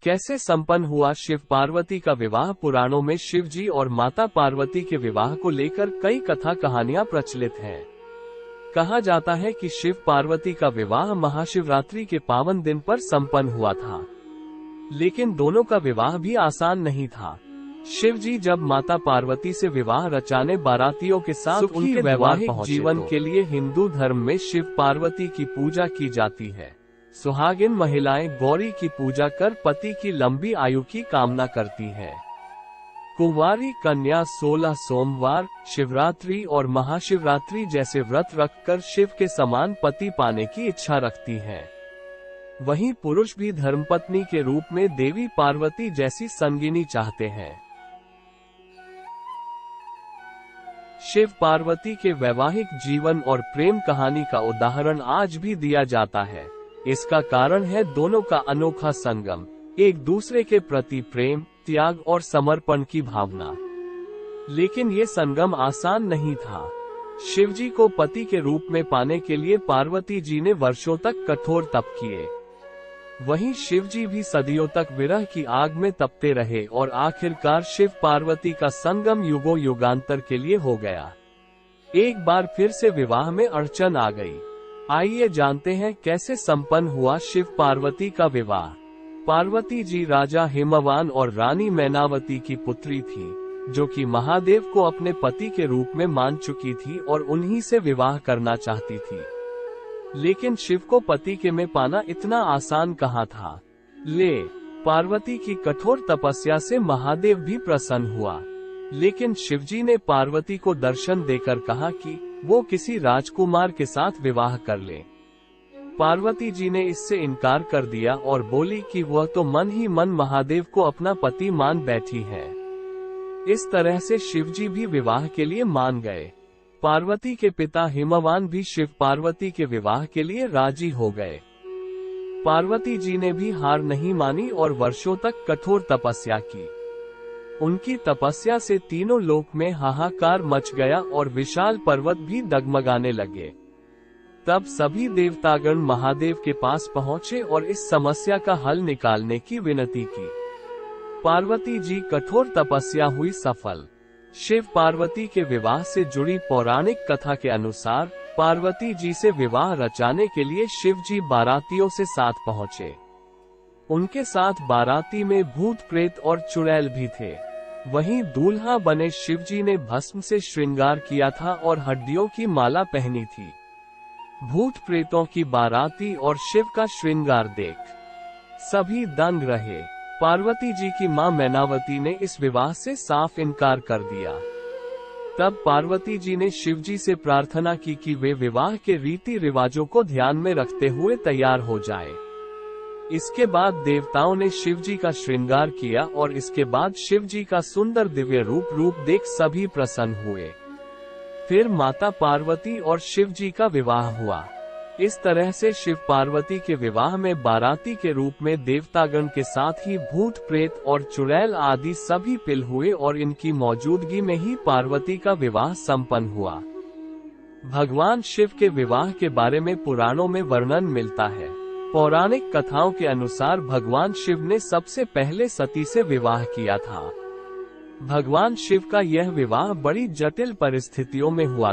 कैसे संपन्न हुआ शिव पार्वती का विवाह। पुराणों में शिव जी और माता पार्वती के विवाह को लेकर कई कथा कहानियां प्रचलित हैं। कहा जाता है कि शिव पार्वती का विवाह महाशिवरात्रि के पावन दिन पर संपन्न हुआ था, लेकिन दोनों का विवाह भी आसान नहीं था। शिव जी जब माता पार्वती से विवाह रचाने बारातियों के साथ उनके वैवाहिक जीवन के लिए हिंदू धर्म में शिव पार्वती की पूजा की जाती है। सुहागिन महिलाएं गौरी की पूजा कर पति की लंबी आयु की कामना करती हैं। कुंवारी कन्या 16 सोमवार, शिवरात्रि और महाशिवरात्रि जैसे व्रत रखकर शिव के समान पति पाने की इच्छा रखती हैं। वहीं पुरुष भी धर्मपत्नी के रूप में देवी पार्वती जैसी संगिनी चाहते हैं। शिव पार्वती के वैवाहिक जीवन और प्रेम कहानी का उदाहरण आज भी दिया जाता है। इसका कारण है दोनों का अनोखा संगम, एक दूसरे के प्रति प्रेम, त्याग और समर्पण की भावना। लेकिन ये संगम आसान नहीं था। शिवजी को पति के रूप में पाने के लिए पार्वती जी ने वर्षों तक कठोर तप किए। वहीं शिवजी भी सदियों तक विरह की आग में तपते रहे और आखिरकार शिव पार्वती का संगम युगों युगांतर के लिए हो गया। एक बार फिर से विवाह में अड़चन आ गई। आइए जानते हैं कैसे संपन्न हुआ शिव पार्वती का विवाह। पार्वती जी राजा हिमवान और रानी मैनावती की पुत्री थी, जो कि महादेव को अपने पति के रूप में मान चुकी थी और उन्हीं से विवाह करना चाहती थी। लेकिन शिव को पति के में पाना इतना आसान कहाँ था। पार्वती की कठोर तपस्या से महादेव भी प्रसन्न हुआ, लेकिन शिवजी ने पार्वती को दर्शन देकर कहा कि वो किसी राजकुमार के साथ विवाह कर ले। पार्वती जी ने इससे इनकार कर दिया और बोली कि वह तो मन ही मन महादेव को अपना पति मान बैठी है। इस तरह से शिवजी भी विवाह के लिए मान गए। पार्वती के पिता हिमवान भी शिव पार्वती के विवाह के लिए राजी हो गए। पार्वती जी ने भी हार नहीं मानी और वर्षों तक कठोर तपस्या की। उनकी तपस्या से तीनों लोक में हाहाकार मच गया और विशाल पर्वत भी डगमगाने लगे। तब सभी देवतागण महादेव के पास पहुंचे और इस समस्या का हल निकालने की विनती की। पार्वती जी कठोर तपस्या हुई सफल। शिव पार्वती के विवाह से जुड़ी पौराणिक कथा के अनुसार पार्वती जी से विवाह रचाने के लिए शिव जी बारातियों से साथ पहुंचे। उनके साथ बाराती में भूत प्रेत और चुड़ैल भी थे। वहीं दूल्हा बने शिवजी ने भस्म से श्रृंगार किया था और हड्डियों की माला पहनी थी। भूत प्रेतों की बाराती और शिव का श्रृंगार देख सभी दंग रहे। पार्वती जी की मां मैनावती ने इस विवाह से साफ इनकार कर दिया। तब पार्वती जी ने शिवजी से प्रार्थना की कि वे विवाह के रीति रिवाजों को ध्यान में रखते हुए तैयार हो जाएं। इसके बाद देवताओं ने शिवजी का श्रृंगार किया और इसके बाद शिवजी का सुंदर दिव्य रूप देख सभी प्रसन्न हुए। फिर माता पार्वती और शिवजी का विवाह हुआ। इस तरह से शिव पार्वती के विवाह में बाराती के रूप में देवतागण के साथ ही भूत प्रेत और चुड़ैल आदि सभी पिल हुए और इनकी मौजूदगी में ही पार्वती का विवाह संपन्न हुआ। भगवान शिव के विवाह के बारे में पुराणों में वर्णन मिलता है। पौराणिक कथाओं के अनुसार भगवान शिव ने सबसे पहले सती से विवाह किया था। भगवान शिव का यह विवाह बड़ी जटिल परिस्थितियों में हुआ